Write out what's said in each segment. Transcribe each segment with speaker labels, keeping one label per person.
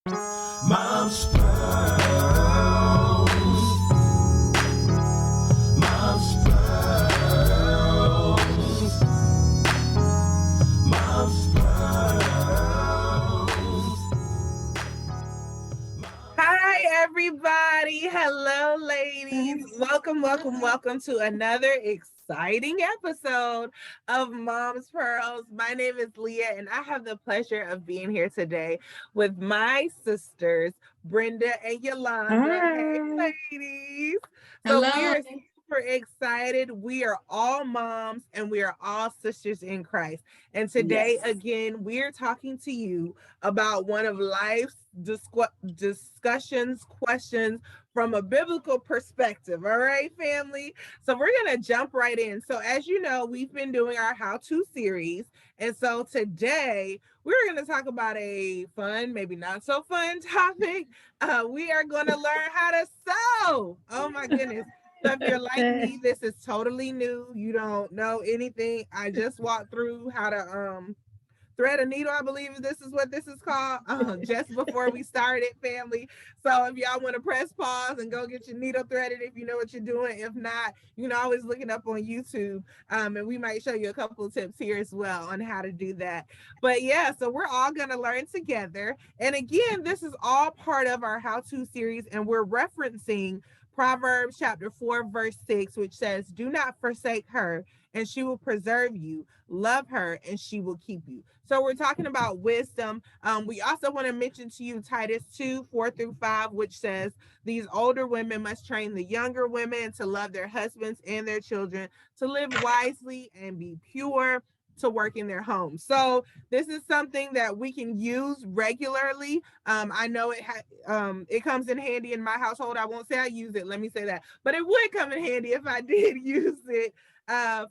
Speaker 1: Mom's Pearls. Mom's Pearls. Mom's Pearls.
Speaker 2: Hi, everybody. Hello, ladies. Welcome to another exciting episode of Mom's Pearls. My name is Leah, and I have the pleasure of being here today with my sisters, Brenda and Yolanda. Hey, ladies. So we
Speaker 3: Hello.
Speaker 2: are super excited. We are all moms and we are all sisters in Christ. And today, again, we're talking to you about one of life's discussions, questions from a biblical perspective. All right, family. So we're going to jump right in. So, as you know, we've been doing our how to series. And so today we're going to talk about a fun, maybe not so fun topic. We are going to learn how to sew. Oh, my goodness. So if you're like me, this is totally new. You don't know anything. I just walked through how to thread a needle. I believe this is what this is called, just before we started, family. So if y'all want to press pause and go get your needle threaded, if you know what you're doing. If not, you can always look it up on YouTube, and we might show you a couple of tips here as well on how to do that. But yeah, so we're all going to learn together. And again, this is all part of our how-to series, and we're referencing Proverbs chapter 4, verse 6, which says, "Do not forsake her, and she will preserve you. Love her, and she will keep you." So we're talking about wisdom. We also want to mention to you Titus 2, 4 through 5, which says, "These older women must train the younger women to love their husbands and their children, to live wisely and be pure, to work in their homes." So this is something that we can use regularly. I know it comes in handy in my household. I won't say I use it, let me say that, but it would come in handy if I did use it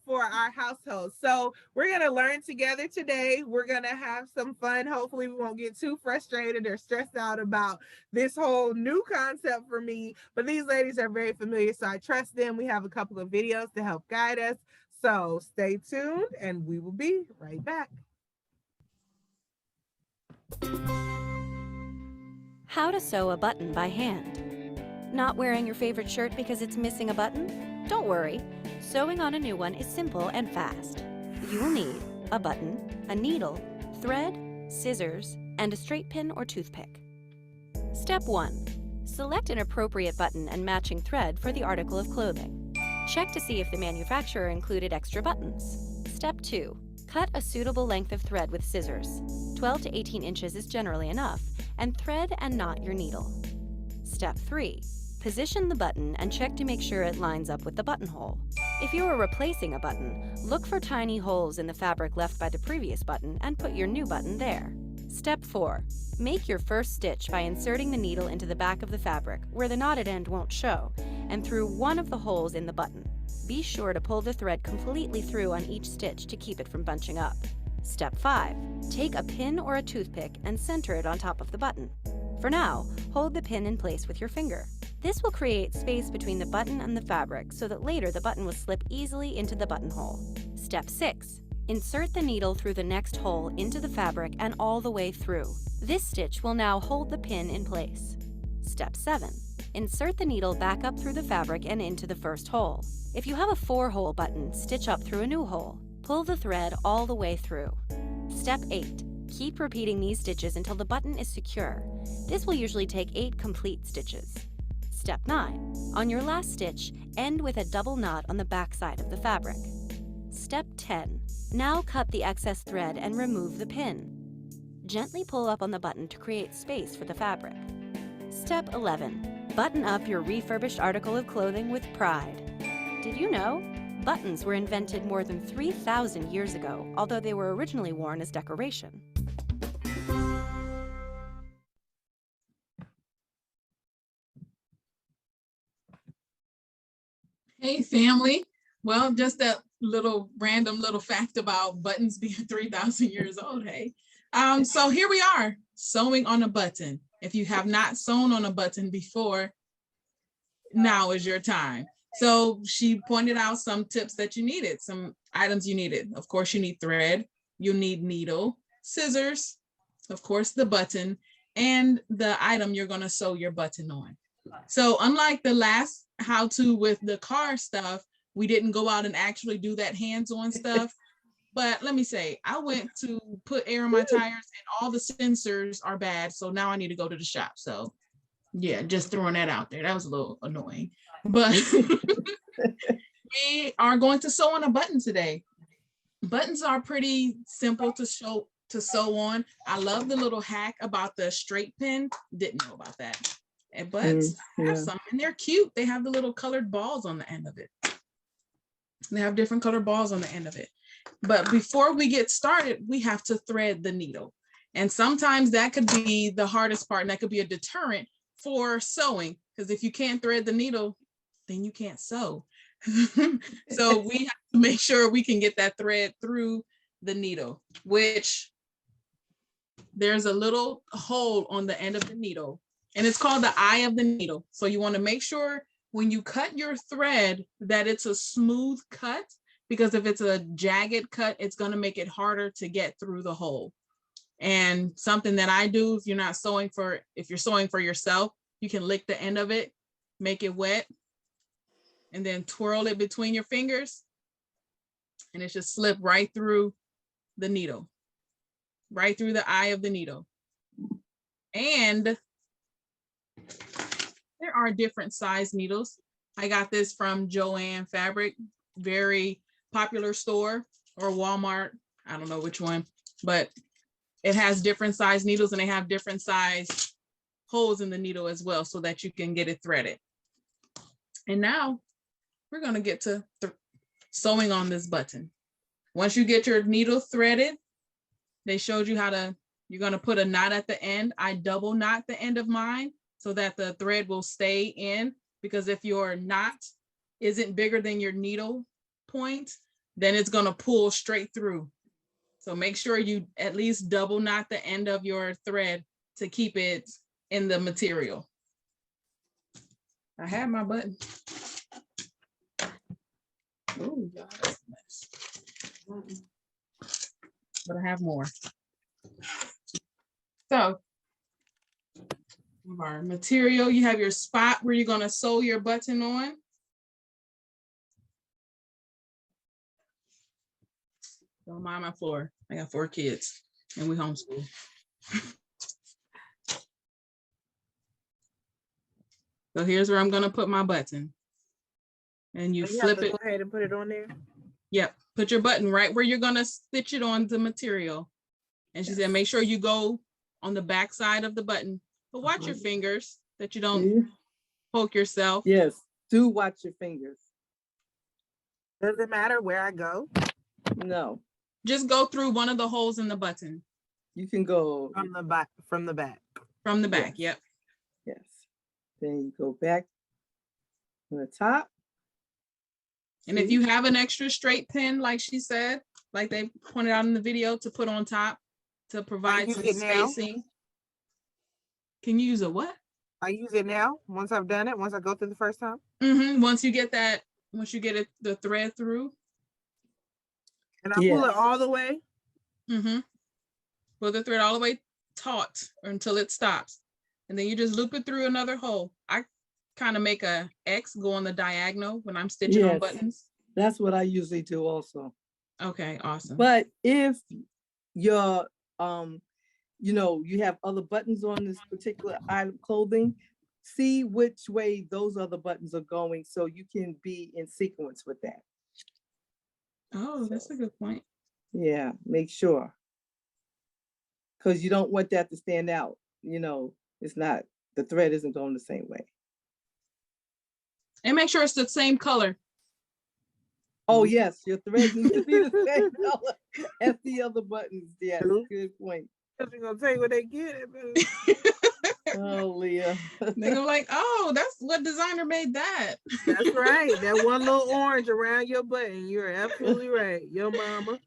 Speaker 2: for our household. So we're going to learn together today. We're going to have some fun. Hopefully we won't get too frustrated or stressed out about this whole new concept for me, but these ladies are very familiar, so I trust them. We have a couple of videos to help guide us. So stay tuned and we will be right back.
Speaker 4: How to sew a button by hand. Not wearing your favorite shirt because it's missing a button? Don't worry. Sewing on a new one is simple and fast. You will need a button, a needle, thread, scissors, and a straight pin or toothpick. Step 1. Select an appropriate button and matching thread for the article of clothing. Check to see if the manufacturer included extra buttons. Step 2. Cut a suitable length of thread with scissors. 12 to 18 inches is generally enough, and thread and knot your needle. Step 3. Position the button and check to make sure it lines up with the buttonhole. If you are replacing a button, look for tiny holes in the fabric left by the previous button and put your new button there. Step 4. Make your first stitch by inserting the needle into the back of the fabric where the knotted end won't show and through one of the holes in the button. Be sure to pull the thread completely through on each stitch to keep it from bunching up. Step 5. Take a pin or a toothpick and center it on top of the button. For now, hold the pin in place with your finger. This will create space between the button and the fabric so that later the button will slip easily into the buttonhole. Step 6. Insert the needle through the next hole into the fabric and all the way through. This stitch will now hold the pin in place. Step 7. Insert the needle back up through the fabric and into the first hole. If you have a 4-hole button, stitch up through a new hole. Pull the thread all the way through. Step 8. Keep repeating these stitches until the button is secure. This will usually take 8 complete stitches. Step 9. On your last stitch, end with a double knot on the back side of the fabric. Step 10. Now cut the excess thread and remove the pin. Gently pull up on the button to create space for the fabric. Step 11. Button up your refurbished article of clothing with pride. Did you know? Buttons were invented more than 3,000 years ago, although they were originally worn as decoration.
Speaker 3: Hey, family. Well, just that random little fact about buttons being 3,000 years old. Hey, so here we are, sewing on a button. If you have not sewn on a button before, now is your time. So she pointed out some tips that you needed, some items you needed. Of course, you need thread, you need needle, scissors, of course, the button, and the item you're going to sew your button on. So unlike the last how-to with the car stuff, we didn't go out and actually do that hands-on stuff. But let me say, I went to put air in my tires and all the sensors are bad. So now I need to go to the shop. So yeah, just throwing that out there. That was a little annoying. But we are going to sew on a button today. Buttons are pretty simple to sew on. I love the little hack about the straight pin. Didn't know about that. But I have some, and they're cute. They have the little colored balls on the end of it. They have different colored balls on the end of it. But before we get started, we have to thread the needle. And sometimes that could be the hardest part, and that could be a deterrent for sewing, because if you can't thread the needle, then you can't sew. So we have to make sure we can get that thread through the needle, which there's a little hole on the end of the needle, and it's called the eye of the needle. So you want to make sure when you cut your thread that it's a smooth cut, because if it's a jagged cut, it's going to make it harder to get through the hole. And something that I do, if you're sewing for yourself, you can lick the end of it, make it wet, and then twirl it between your fingers, and it just slip right through the needle, right through the eye of the needle. And there are different size needles. I got this from Joann Fabric, very popular store, or Walmart. I don't know which one, but it has different size needles, and they have different size holes in the needle as well, so that you can get it threaded. And now we're going to get to sewing on this button. Once you get your needle threaded, they showed you you're going to put a knot at the end. I double knot the end of mine so that the thread will stay in, because if your knot isn't bigger than your needle point, then it's going to pull straight through. So make sure you at least double knot the end of your thread to keep it in the material. I have my button. Oh, God, that's a mess. But I have more. So our material, you have your spot where you're going to sew your button on. Don't mind my floor. I got 4 kids and we homeschool. So here's where I'm going to put my button. And you flip it.
Speaker 2: Go ahead and put it on there.
Speaker 3: Yep. Put your button right where you're going to stitch it on the material. And she said, make sure you go on the back side of the button, but watch your fingers that you don't poke yourself.
Speaker 1: Yes, do watch your fingers.
Speaker 2: Does it matter where I go?
Speaker 1: No.
Speaker 3: Just go through one of the holes in the button.
Speaker 1: You can go
Speaker 2: from the back. From the back.
Speaker 3: From the back,
Speaker 1: yes.
Speaker 3: Yep.
Speaker 1: Yes. Then you go back to the top.
Speaker 3: And if you have an extra straight pin, like she said, like they pointed out in the video, to put on top to provide some spacing. Now? Can you use a what?
Speaker 2: I use it now once I've done it, once I go through the first time.
Speaker 3: Once you get the thread through.
Speaker 2: And I pull it all the way.
Speaker 3: Pull the thread all the way taut or until it stops. And then you just loop it through another hole. I kind of make a X go on the diagonal when I'm stitching on buttons.
Speaker 1: That's what I usually do also.
Speaker 3: Okay, awesome.
Speaker 1: But if you're you have other buttons on this particular item of clothing, see which way those other buttons are going so you can be in sequence with that.
Speaker 3: Oh, that's a good point.
Speaker 1: Yeah, make sure. Because you don't want that to stand out. It's not, the thread isn't going the same way.
Speaker 3: And make sure it's the same color.
Speaker 1: Oh, yes, your thread needs to be the same color as the other buttons. Yeah, good point.
Speaker 2: I'm gonna tell you what they get.
Speaker 1: Oh, Leah.
Speaker 3: They're gonna like, oh, that's what designer made that.
Speaker 2: That's right. That one little orange around your button. You're absolutely right. Your mama.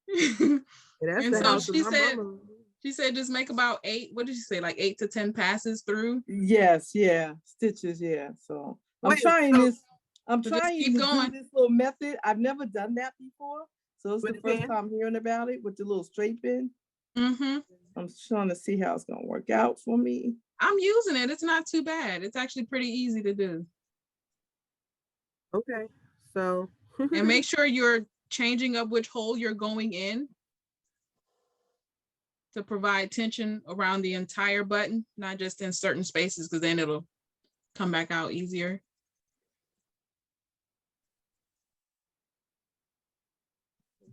Speaker 2: That's
Speaker 3: and
Speaker 2: the
Speaker 3: so
Speaker 2: house
Speaker 3: she
Speaker 2: of my
Speaker 3: said,
Speaker 2: mama.
Speaker 3: She said just make about 8. What did she say? Like 8 to 10 passes through?
Speaker 1: Yes, yeah. Stitches, yeah. So I'm trying to do this little method. I've never done that before. So it's the first time hearing about it with the little straight pin. I'm trying to see how it's gonna work out for me.
Speaker 3: I'm using it. It's not too bad. It's actually pretty easy to do.
Speaker 2: Okay. So
Speaker 3: And make sure you're changing up which hole you're going in to provide tension around the entire button, not just in certain spaces, because then it'll come back out easier.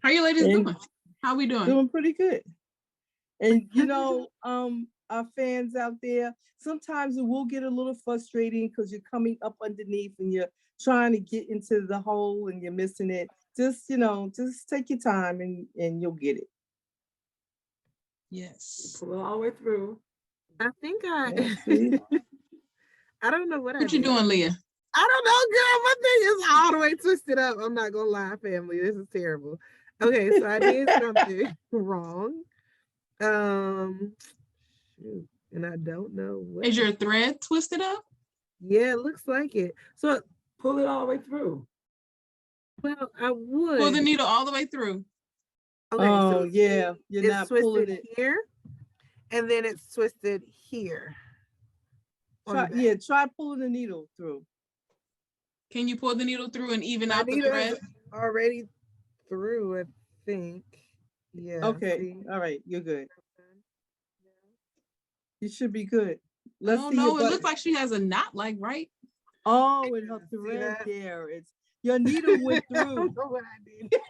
Speaker 3: How you ladies
Speaker 1: And
Speaker 3: doing? How we doing?
Speaker 1: doing pretty good. And you know, our fans out there, sometimes it will get a little frustrating because you're coming up underneath and you're trying to get into the hole and you're missing it. Just, you know, just take your time and you'll get it.
Speaker 3: Yes.
Speaker 5: Pull it all the way through.
Speaker 2: I think
Speaker 1: Yeah, see?
Speaker 2: I don't know what I
Speaker 3: What you
Speaker 2: did.
Speaker 3: doing, Leah?
Speaker 2: I don't know, girl. My thing is all the way twisted up. I'm not gonna lie, family. This is terrible. Okay, so I did something wrong. Shoot, and I don't know what.
Speaker 3: Is your thread twisted up?
Speaker 2: Yeah, it looks like it. So,
Speaker 5: Pull it all the way through.
Speaker 2: well, I would.
Speaker 3: Pull the needle all the way through.
Speaker 2: Okay,
Speaker 1: Oh,
Speaker 2: so
Speaker 1: yeah, you're
Speaker 2: it's
Speaker 1: not
Speaker 2: twisted
Speaker 1: pulling it.
Speaker 2: here, and then it's twisted here. on the
Speaker 1: Try,
Speaker 2: back.
Speaker 1: yeah, try pulling the needle through.
Speaker 3: Can you pull the needle through and even
Speaker 2: My
Speaker 3: out the
Speaker 2: needle
Speaker 3: thread?
Speaker 2: is already through, I think. Yeah.
Speaker 1: Okay,
Speaker 2: see?
Speaker 1: all right, you're good. You should be good. Let's
Speaker 3: Oh
Speaker 1: see your
Speaker 3: no, it
Speaker 1: button.
Speaker 3: looks like she has a knot, like right.
Speaker 1: Oh, and her
Speaker 2: See
Speaker 1: thread
Speaker 2: that?
Speaker 1: there. It's your needle went
Speaker 2: I
Speaker 1: through.
Speaker 2: don't know what I did.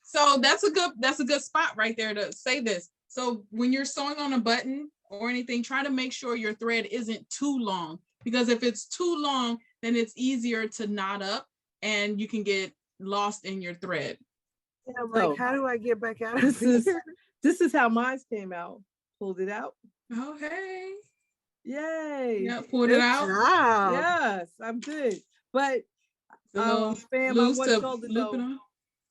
Speaker 3: So that's a good spot right there to say this. So when you're sewing on a button or anything, try to make sure your thread isn't too long, because if it's too long, then it's easier to knot up and you can get lost in your thread.
Speaker 2: And I'm like,
Speaker 1: Oh.
Speaker 2: how do I get back out of
Speaker 1: This is
Speaker 2: here?
Speaker 1: this is how mine came out. Pulled it out.
Speaker 3: Oh, hey.
Speaker 1: Yay.
Speaker 3: Yeah, pulled
Speaker 2: Good
Speaker 3: it out.
Speaker 2: job.
Speaker 1: Yes, I'm good. But
Speaker 3: A little
Speaker 1: fam, I
Speaker 3: loose
Speaker 1: want
Speaker 3: to
Speaker 1: y'all to
Speaker 3: loop it
Speaker 1: know
Speaker 3: on.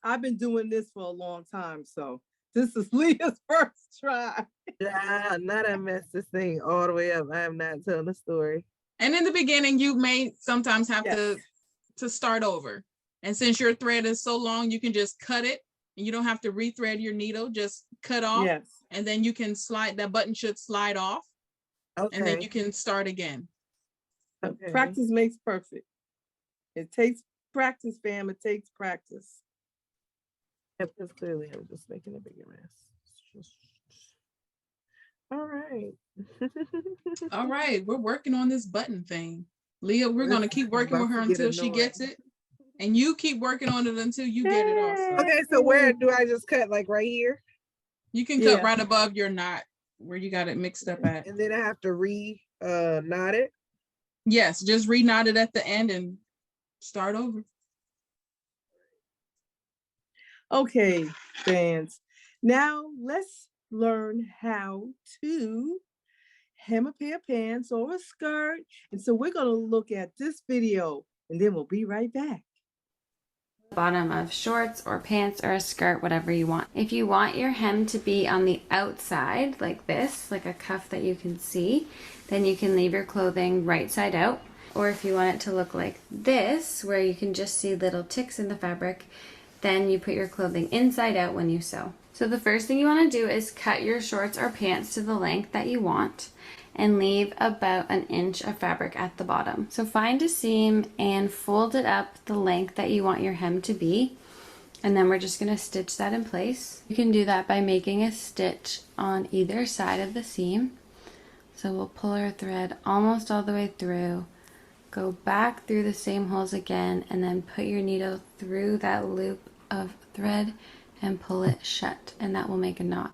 Speaker 1: I've been doing this for a long time. So this is Leah's first try.
Speaker 2: Yeah, now that I messed this thing all the way up. I am not telling the story.
Speaker 3: And in the beginning, you may sometimes have
Speaker 1: Yes.
Speaker 3: to start over. And since your thread is so long, you can just cut it and you don't have to rethread your needle, just cut off.
Speaker 1: Yes.
Speaker 3: And then you can slide, that button should slide off, and then
Speaker 2: Okay.
Speaker 3: you can start again.
Speaker 2: Okay.
Speaker 1: Practice makes perfect. It takes practice, fam. It takes practice.
Speaker 2: Yep, because clearly I'm just making a bigger mess. All right.
Speaker 3: All right, we're working on this button thing. Leah, we're gonna keep working with her
Speaker 2: About to get
Speaker 3: until she gets
Speaker 2: annoying.
Speaker 3: it. And you keep working on it until you get it also.
Speaker 2: Okay, so where do I just cut, like right here?
Speaker 3: You can
Speaker 1: Yeah.
Speaker 3: cut right above your knot where you got it mixed up at.
Speaker 2: And then I have to knot it.
Speaker 3: Yes, just re-knot it at the end and start over.
Speaker 1: Okay, fans. Now let's learn how to hem a pair of pants or a skirt. And so we're going to look at this video and then we'll be right back.
Speaker 6: Bottom of shorts or pants or a skirt, whatever you want. If you want your hem to be on the outside like this, like a cuff that you can see, then you can leave your clothing right side out. Or if you want it to look like this, where you can just see little ticks in the fabric, then you put your clothing inside out when you sew. So the first thing you want to do is cut your shorts or pants to the length that you want and leave about 1 inch of fabric at the bottom. So find a seam and fold it up the length that you want your hem to be. And then we're just going to stitch that in place. You can do that by making a stitch on either side of the seam. So we'll pull our thread almost all the way through, go back through the same holes again, and then put your needle through that loop of thread and pull it shut, and that will make a knot.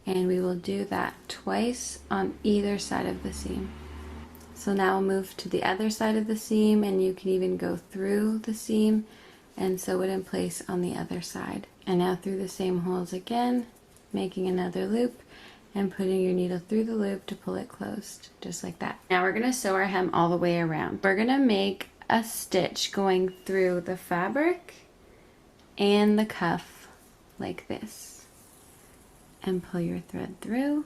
Speaker 6: And we will do that twice on either side of the seam. So now we'll move to the other side of the seam, and you can even go through the seam and sew it in place on the other side. And now through the same holes again, making another loop and putting your needle through the loop to pull it closed, just like that. Now we're gonna sew our hem all the way around. We're gonna make a stitch going through the fabric and the cuff like this, and pull your thread through,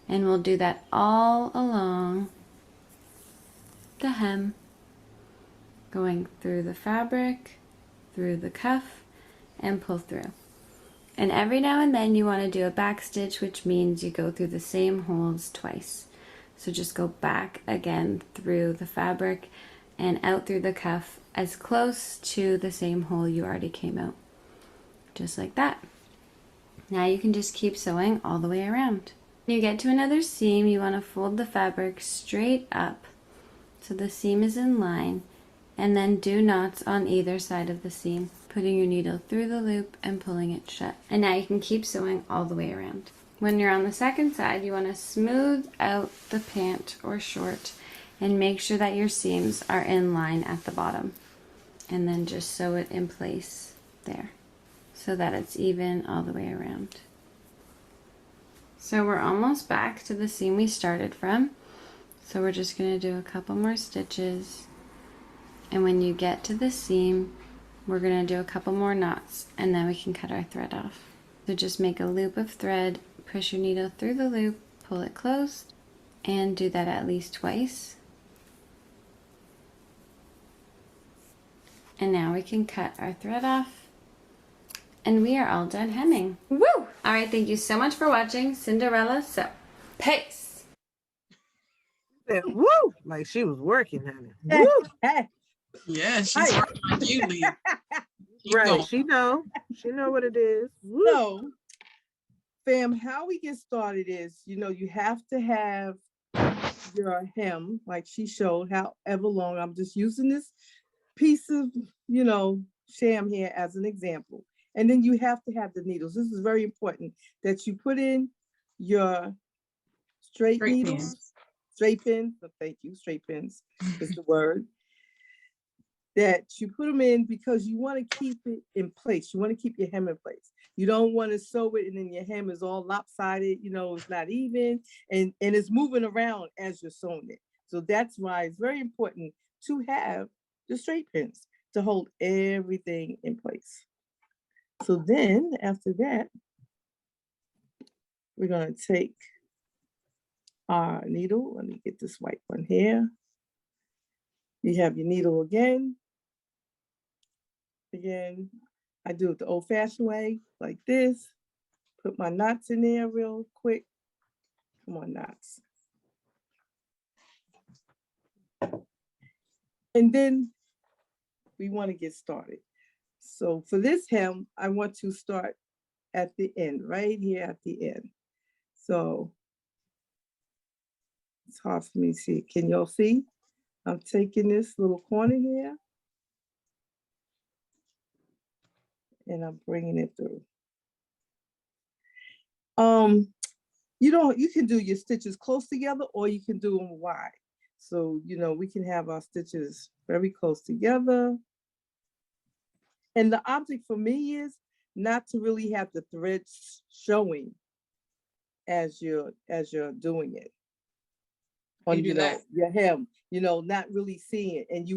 Speaker 6: and we'll do that all along the hem, going through the fabric, through the cuff, and pull through. And every now and then you want to do a back stitch, which means you go through the same holes twice. So just go back again through the fabric and out through the cuff as close to the same hole you already came out. Just like that. Now you can just keep sewing all the way around. When you get to another seam, you want to fold the fabric straight up so the seam is in line, and then do knots on either side of the seam, putting your needle through the loop and pulling it shut. And now you can keep sewing all the way around. When you're on the second side, you want to smooth out the pant or short and make sure that your seams are in line at the bottom, and then just sew it in place there so that it's even all the way around. So we're almost back to the seam we started from. So we're just going to do a couple more stitches, and when you get to the seam, we're going to do a couple more knots, and then we can cut our thread off. So just make a loop of thread, push your needle through the loop, pull it closed, and do that at least twice. And now we can cut our thread off, and we are all done hemming. Woo! All right, thank you so much for watching Cinderella Sew. Peace!
Speaker 2: Said, woo, like she was working, honey. Woo.
Speaker 3: Yeah, she's
Speaker 1: Right.
Speaker 3: working like you, Lee. Keep
Speaker 2: Right,
Speaker 3: going.
Speaker 2: she know what it is. Woo.
Speaker 1: So, fam, how we get started is, you have to have your hem, like she showed, however long. I'm just using this piece of, sham here as an example. And then you have to have the needles. This is very important that you put in your straight
Speaker 3: Straight
Speaker 1: needles,
Speaker 3: pins.
Speaker 1: straight pins. Thank you, straight pins is the word. That you put them in because you want to keep it in place. You want to keep your hem in place. You don't want to sew it and then your hem is all lopsided, it's not even, and it's moving around as you're sewing it. So that's why it's very important to have the straight pins to hold everything in place. So then after that, we're going to take our needle. Let me get this white one here. You have your needle again. Again, I do it the old-fashioned way, like this. Put my knots in there real quick. Come on, knots. And then we want to get started. So for this hem, I want to start at the end, right here at the end. So it's hard for me to see. Can y'all see? I'm taking this little corner here and I'm bringing it through. You can do your stitches close together or you can do them wide. So, we can have our stitches very close together. And the object for me is not to really have the threads showing as you're doing it. On, your hem, not really seeing it. And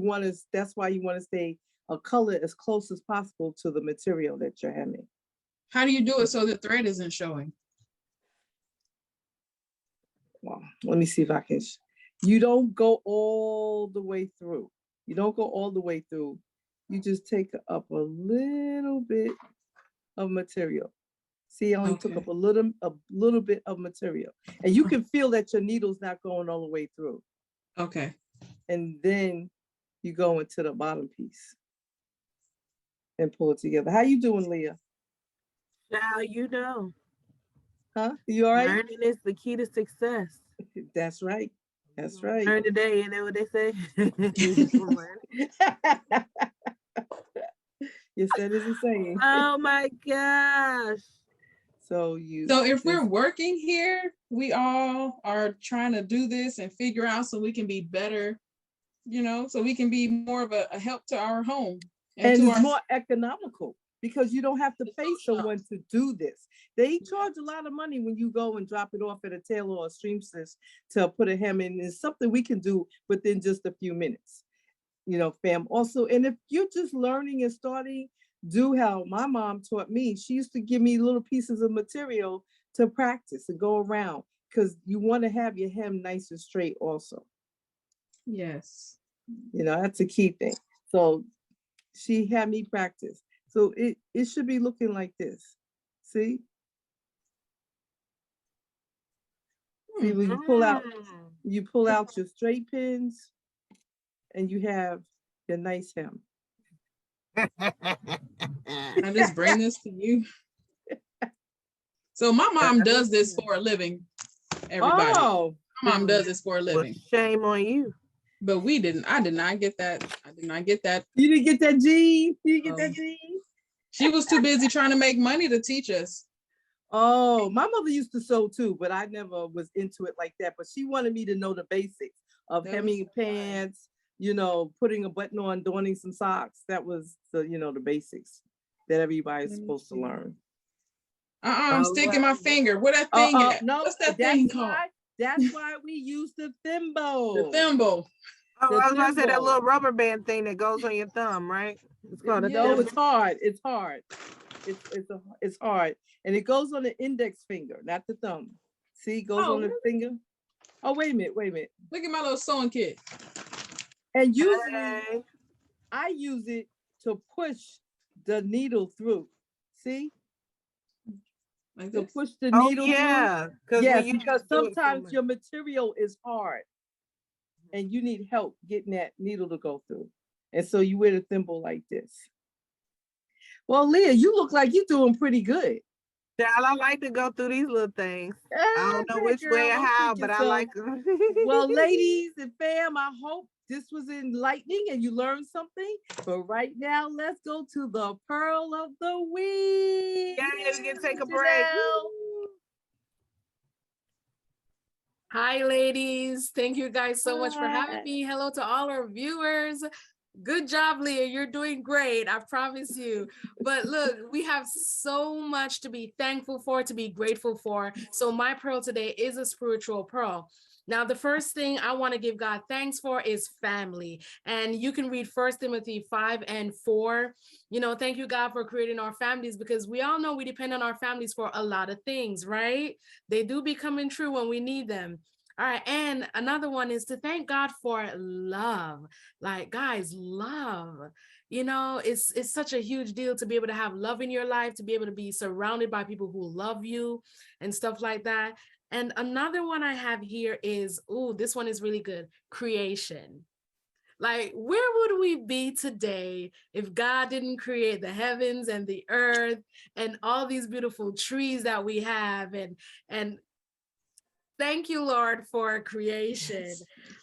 Speaker 1: that's why you want to stay a color as close as possible to the material that you're hemming.
Speaker 3: How do you do it so the thread isn't showing?
Speaker 1: Well, let me see if I can. You don't go all the way through. You don't go all the way through. You just take up a little bit of material. See, I only took up a little bit of material. And you can feel that your needle's not going all the way through.
Speaker 3: Okay.
Speaker 1: And then you go into the bottom piece and pull it together. How you doing, Leah?
Speaker 2: Now you know.
Speaker 1: Huh? You all right?
Speaker 2: Learning is the key to success.
Speaker 1: That's right. That's right.
Speaker 2: Learn today, you know what they say?
Speaker 1: Yes, that is a saying.
Speaker 2: Oh my gosh.
Speaker 1: So
Speaker 3: if we're working here, we all are trying to do this and figure out so we can be better, so we can be more of a help to our home.
Speaker 1: And it's more economical because you don't have to pay someone to do this. They charge a lot of money when you go and drop it off at a tailor or a seamstress to put a hem in. It's something we can do within just a few minutes, fam. Also, and if you're just learning and starting, do how my mom taught me. She used to give me little pieces of material to practice and go around because you want to have your hem nice and straight also.
Speaker 3: Yes.
Speaker 1: That's a key thing. So she had me practice. So it should be looking like this. See? See, when you pull out your straight pins and you have your nice hem.
Speaker 3: I just bring this to you. So my mom does this for a living. Everybody,
Speaker 1: Oh,
Speaker 3: my mom does this for a
Speaker 2: Well,
Speaker 3: living.
Speaker 2: shame on you.
Speaker 3: But we didn't. I did not get that. I did not get that.
Speaker 1: you didn't get that gene? You didn't get that
Speaker 3: Um,
Speaker 1: gene?
Speaker 3: She was too busy trying to make money to teach us.
Speaker 1: Oh, my mother used to sew too, but I never was into it like that. But she wanted me to know the basics of
Speaker 3: That
Speaker 1: hemming
Speaker 3: was-
Speaker 1: pants, putting a button on, donning some socks. That was the basics that everybody's
Speaker 3: Let me
Speaker 1: supposed to
Speaker 3: see.
Speaker 1: learn.
Speaker 3: I'm
Speaker 2: Oh,
Speaker 3: sticking my finger. Where that thing at?
Speaker 1: No,
Speaker 3: What's that thing
Speaker 1: that's
Speaker 3: called?
Speaker 1: that's why we use the thimble.
Speaker 3: The thimble.
Speaker 2: Oh,
Speaker 1: The
Speaker 2: I was about to say that
Speaker 1: thimble.
Speaker 2: little rubber band thing that goes on your thumb, right? It's called a
Speaker 1: No,
Speaker 2: thimble.
Speaker 1: it's hard. It's hard. It's hard, and it goes on the index finger, not the thumb. See, it goes
Speaker 3: Oh,
Speaker 1: on the finger. Oh, wait a minute.
Speaker 3: Look at my little sewing kit.
Speaker 1: And usually,
Speaker 2: Hey.
Speaker 1: I use it to push the needle through. See,
Speaker 3: Like
Speaker 1: to
Speaker 3: this.
Speaker 1: push the
Speaker 2: Oh
Speaker 1: needle
Speaker 2: yeah,
Speaker 1: through. Yes,
Speaker 2: when you
Speaker 1: because
Speaker 2: do it so
Speaker 1: sometimes
Speaker 2: much.
Speaker 1: your material is hard, and you need help getting that needle to go through. And so you wear the thimble like this. Well, Leah, you look like you're doing pretty good.
Speaker 2: Child, I like to go through these little things. I don't know
Speaker 1: Yeah,
Speaker 2: which way or
Speaker 1: girl,
Speaker 2: how,
Speaker 1: think
Speaker 2: but I
Speaker 1: yourself.
Speaker 2: like them.
Speaker 1: Well, ladies and fam, I hope this was enlightening and you learned something. But right now, let's go to the Pearl of the Week.
Speaker 2: Yeah, we can take a break.
Speaker 1: Janelle.
Speaker 7: Hi, ladies. Thank you guys so much for
Speaker 1: Hi.
Speaker 7: having me. Hello to all our viewers. Good job, Leah. You're doing great. I promise you. But look, we have so much to be thankful for, to be grateful for. So my pearl today is a spiritual pearl. Now, the first thing I want to give God thanks for is family. And you can read 1 Timothy 5:4. Thank you, God, for creating our families, because we all know we depend on our families for a lot of things, right? They do be coming true when we need them. All right. And another one is to thank God for love. Like, guys, love. It's such a huge deal to be able to have love in your life, to be able to be surrounded by people who love you and stuff like that. And another one I have here is, this one is really good. Creation. Like, where would we be today if God didn't create the heavens and the earth and all these beautiful trees that we have? And thank you, Lord, for creation.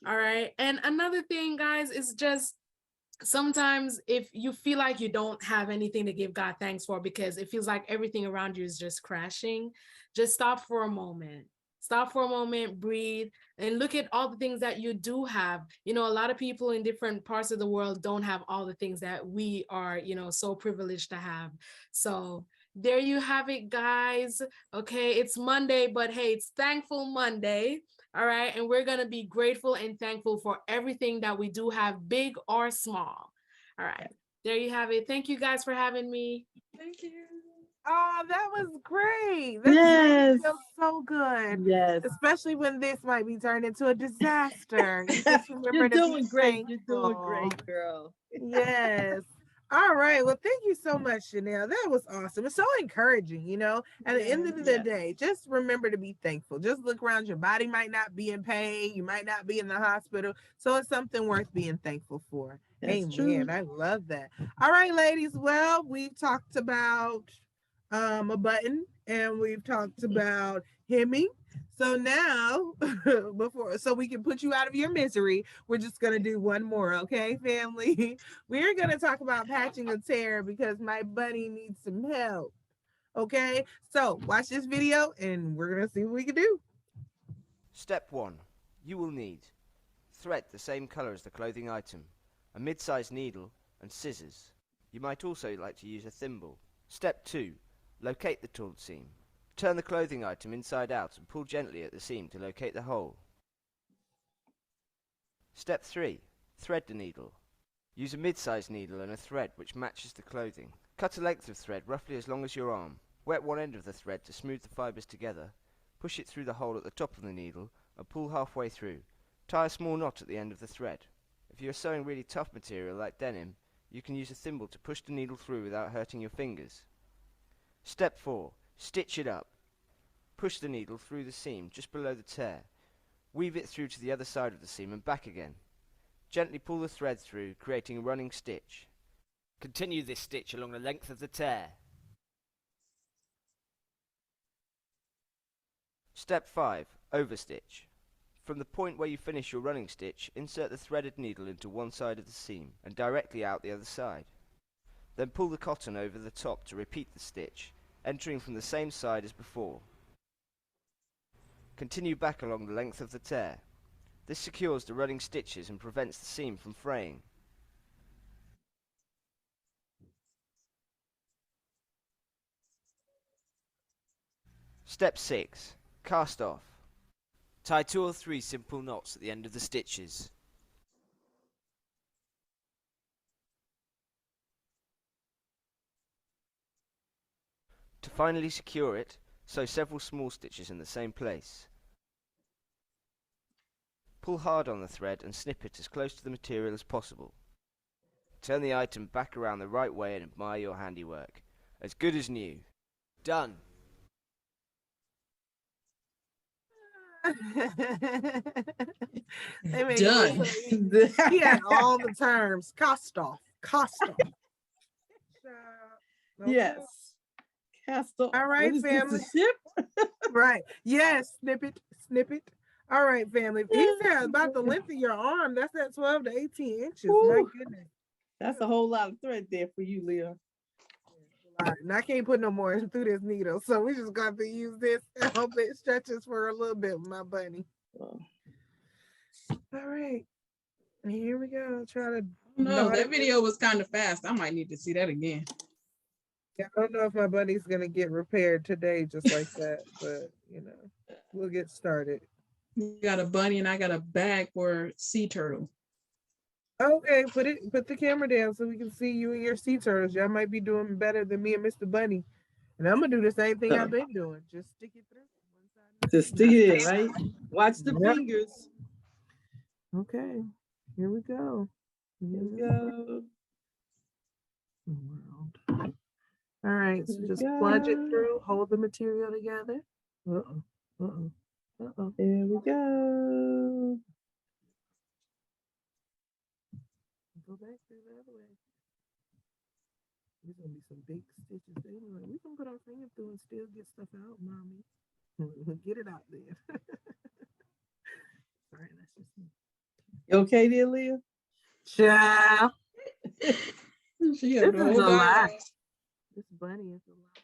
Speaker 7: All right. And another thing, guys, is just sometimes if you feel like you don't have anything to give God thanks for because it feels like everything around you is just crashing, just stop for a moment. Stop for a moment, breathe, and look at all the things that you do have. A lot of people in different parts of the world don't have all the things that we are, so privileged to have. So there you have it, guys. Okay, it's Monday, but hey, it's Thankful Monday. All right, and we're going to be grateful and thankful for everything that we do have, big or small. All right, there you have it. Thank you guys for having me.
Speaker 3: Thank you.
Speaker 2: Oh, that was great. That
Speaker 1: Yes.
Speaker 2: feels so good.
Speaker 1: Yes.
Speaker 2: Especially when this might be turned into a disaster. You just remember
Speaker 1: You're
Speaker 2: to be
Speaker 1: doing great. You're doing
Speaker 2: thankful.
Speaker 1: great, girl.
Speaker 2: Yes. All right. Well, thank you so much, Janelle. That was awesome. It's so encouraging, At the end of the day, just remember to be thankful. Just look around. Your body might not be in pain. You might not be in the hospital. So it's something worth being thankful for.
Speaker 1: That's
Speaker 2: Amen.
Speaker 1: true.
Speaker 2: I love that. All right, ladies. Well, we've talked about a button and we've talked about hemming. So now, so we can put you out of your misery, we're just going to do one more, okay, family? We're going to talk about patching a tear because my bunny needs some help, okay? So watch this video and we're going to see what we can do.
Speaker 8: Step 1. You will need thread the same color as the clothing item, a mid-sized needle, and scissors. You might also like to use a thimble. Step 2. Locate the tooled seam. Turn the clothing item inside out and pull gently at the seam to locate the hole. Step 3. Thread the needle. Use a mid-sized needle and a thread which matches the clothing. Cut a length of thread roughly as long as your arm. Wet one end of the thread to smooth the fibers together. Push it through the hole at the top of the needle and pull halfway through. Tie a small knot at the end of the thread. If you are sewing really tough material like denim, you can use a thimble to push the needle through without hurting your fingers. Step 4. Stitch it up. Push the needle through the seam just below the tear. Weave it through to the other side of the seam and back again. Gently pull the thread through, creating a running stitch. Continue this stitch along the length of the tear. Step 5. Overstitch. From the point where you finish your running stitch, insert the threaded needle into one side of the seam and directly out the other side. Then pull the cotton over the top to repeat the stitch, entering from the same side as before. Continue back along the length of the tear. This secures the running stitches and prevents the seam from fraying. Step 6. Cast off. Tie 2 or 3 simple knots at the end of the stitches. To finally secure it, sew several small stitches in the same place. Pull hard on the thread and snip it as close to the material as possible. Turn the item back around the right way and admire your handiwork. As good as new. Done!
Speaker 2: They made
Speaker 3: Done.
Speaker 2: He had all the terms. Cast off. Cast off. Okay.
Speaker 1: Yes. Cast off.
Speaker 2: All right,
Speaker 1: What is this,
Speaker 2: family.
Speaker 1: a ship?
Speaker 2: Right. Yes. Snip it. Snip it. All right, family. These are about the length of your arm. That's at 12 to 18 inches. My
Speaker 1: Woo.
Speaker 2: goodness.
Speaker 1: That's a whole lot of thread there for you, Leah.
Speaker 2: All right, and I can't put no more through this needle, so we just got to use this and hope it stretches for a little bit with my bunny.
Speaker 1: Oh.
Speaker 2: All right, and here we go. Try to.
Speaker 3: No,
Speaker 2: knot
Speaker 3: that
Speaker 2: it.
Speaker 3: video was kind of fast. I might need to see that again.
Speaker 2: Yeah, I don't know if my bunny's gonna get repaired today, just like that, but you know, we'll get started.
Speaker 3: You got a bunny and I got a bag for sea turtle.
Speaker 2: Okay, put the camera down so we can see you and your sea turtles. Y'all might be doing better than me and Mr. Bunny. And I'm gonna do the same thing I've been doing. Just stick it through. One side.
Speaker 1: Just stick it in, right? Watch the
Speaker 2: Yep.
Speaker 1: fingers.
Speaker 2: Okay, here we go.
Speaker 1: Here we go.
Speaker 2: World. All right, so
Speaker 1: Here we
Speaker 2: just plunge it
Speaker 1: go.
Speaker 2: through, hold the material together. Uh-oh, uh-oh, uh-oh.
Speaker 1: There we go.
Speaker 2: Go back through the other way. There's gonna be some big stitches there. Like, we can put our finger through and still get stuff out, mommy. Get it out there. Sorry, that's just me.
Speaker 1: You okay there, Leah?
Speaker 2: Child.
Speaker 3: She
Speaker 2: This
Speaker 3: had the
Speaker 2: is
Speaker 3: whole
Speaker 2: a lot.
Speaker 3: dog.
Speaker 2: This bunny is a lot.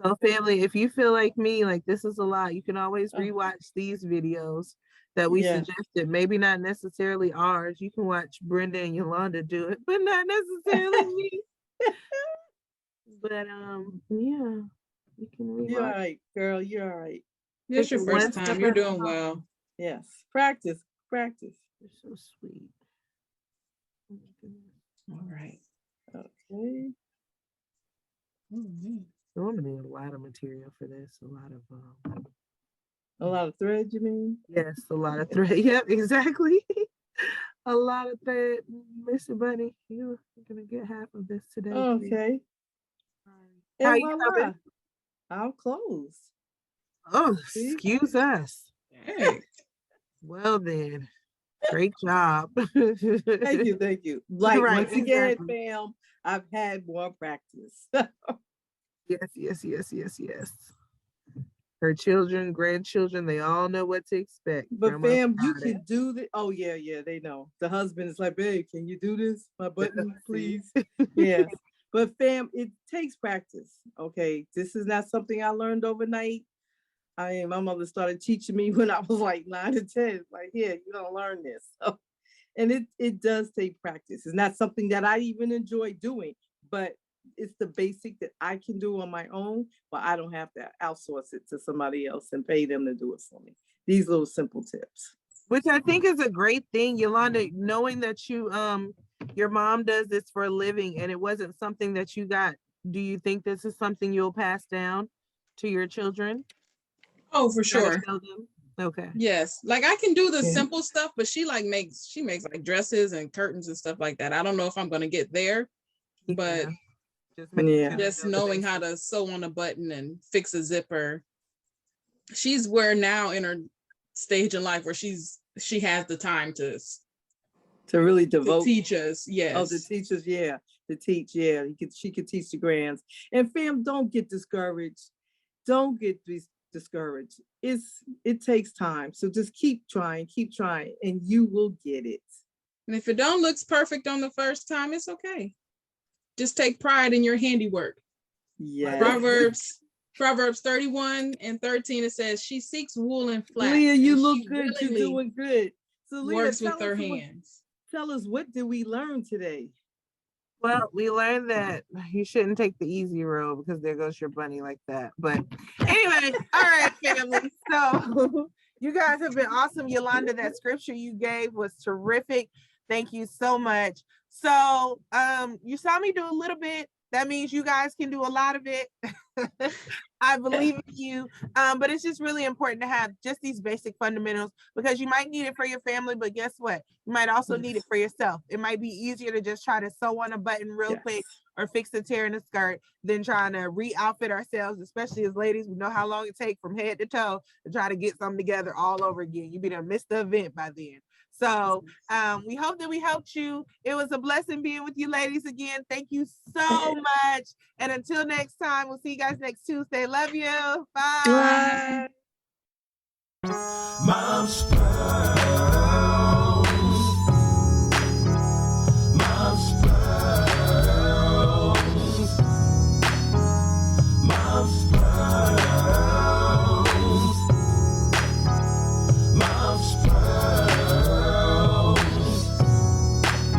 Speaker 2: So family, if you feel like me, like this is a lot, you can always rewatch these videos that we
Speaker 1: Yeah.
Speaker 2: suggested. Maybe not necessarily ours. You can watch Brenda and Yolanda do it, but not necessarily me. But yeah, you can
Speaker 1: You're all
Speaker 2: rewatch.
Speaker 1: right, girl. You're all right.
Speaker 3: It's your
Speaker 2: Take it one
Speaker 3: first
Speaker 2: step
Speaker 3: time. You're
Speaker 2: at a
Speaker 3: doing
Speaker 2: time.
Speaker 3: well.
Speaker 1: Yes. Practice. Practice.
Speaker 2: You're so sweet. Oh my goodness.
Speaker 3: All right.
Speaker 1: Okay.
Speaker 3: Oh, man.
Speaker 2: So I'm gonna need a lot of material for this. A lot of
Speaker 1: A lot of thread, you mean?
Speaker 2: yes, a lot of thread. Yep, exactly. A lot of thread, Mr. Bunny. You're gonna get half of this today. please.
Speaker 1: Okay.
Speaker 2: How
Speaker 1: And
Speaker 2: you
Speaker 1: voila,
Speaker 2: coming?
Speaker 1: I'll close.
Speaker 2: Oh,
Speaker 1: See?
Speaker 2: excuse us.
Speaker 3: Hey,
Speaker 2: Well then, great job.
Speaker 1: Thank you, thank you. Like
Speaker 2: Right,
Speaker 1: once again,
Speaker 2: exactly.
Speaker 1: fam, I've had more practice.
Speaker 2: Yes. Her children, grandchildren, they all know what to expect.
Speaker 1: But
Speaker 2: Grandma
Speaker 1: fam, you
Speaker 2: got it.
Speaker 1: can do the. Oh yeah, they know. The husband is like, babe, can you do this? My button, please. Yes. But fam, it takes practice. Okay, this is not something I learned overnight. My mother started teaching me when I was like 9 to 10. Like, yeah, you don't learn this. So, and it does take practice. It's not something that I even enjoy doing, but it's the basic that I can do on my own, but I don't have to outsource it to somebody else and pay them to do it for me. These little simple tips.
Speaker 2: Which I think is a great thing, Yolanda, knowing that you your mom does this for a living and it wasn't something that you got. Do you think this is something you'll pass down to your children?
Speaker 3: oh, for sure.
Speaker 2: Grandchildren? Okay.
Speaker 3: Yes. Like I can do the
Speaker 1: Yeah.
Speaker 3: simple stuff, but she makes like dresses and curtains and stuff like that. I don't know if I'm gonna get there, but
Speaker 2: Yeah.
Speaker 1: Yeah.
Speaker 3: Just knowing how to sew on a button and fix a zipper. She's where now in her stage in life where she has the time to
Speaker 1: really devote.
Speaker 3: teach us. Yes.
Speaker 1: Oh, the teachers, yeah. To teach, yeah. She could teach the grands. And fam, don't get discouraged. Don't get discouraged. It takes time. So just keep trying, and you will get it.
Speaker 3: And if it don't look perfect on the first time, it's okay. Just take pride in your handiwork.
Speaker 1: Yeah.
Speaker 3: Proverbs 31:13, it says, she seeks wool and flax.
Speaker 1: Leah, you
Speaker 3: and
Speaker 1: look
Speaker 3: she
Speaker 1: good. You're
Speaker 3: willingly
Speaker 1: doing good. So Leah,
Speaker 3: works with
Speaker 1: tell
Speaker 3: her
Speaker 1: us
Speaker 3: hands.
Speaker 1: Tell us, what did we learn today?
Speaker 2: Well, we learned that you shouldn't take the easy road because there goes your bunny like that. But anyway, all right, family. So you guys have been awesome. Yolanda, that scripture you gave was terrific. Thank you so much. So you saw me do a little bit. That means you guys can do a lot of it. I believe in you. But it's just really important to have just these basic fundamentals because you might need it for your family, but guess what? You might also need it for yourself. It might be easier to just try to sew on a button real quick or fix a tear in a skirt than trying to re-outfit ourselves, especially as ladies. We know how long it takes from head to toe to try to get something together all over again. You'd be done missed the event by then. So we hope that we helped you. It was a blessing being with you ladies again. Thank you so much. And until next time, we'll see you guys next Tuesday. Love you. Bye.
Speaker 1: Bye.
Speaker 9: Mom's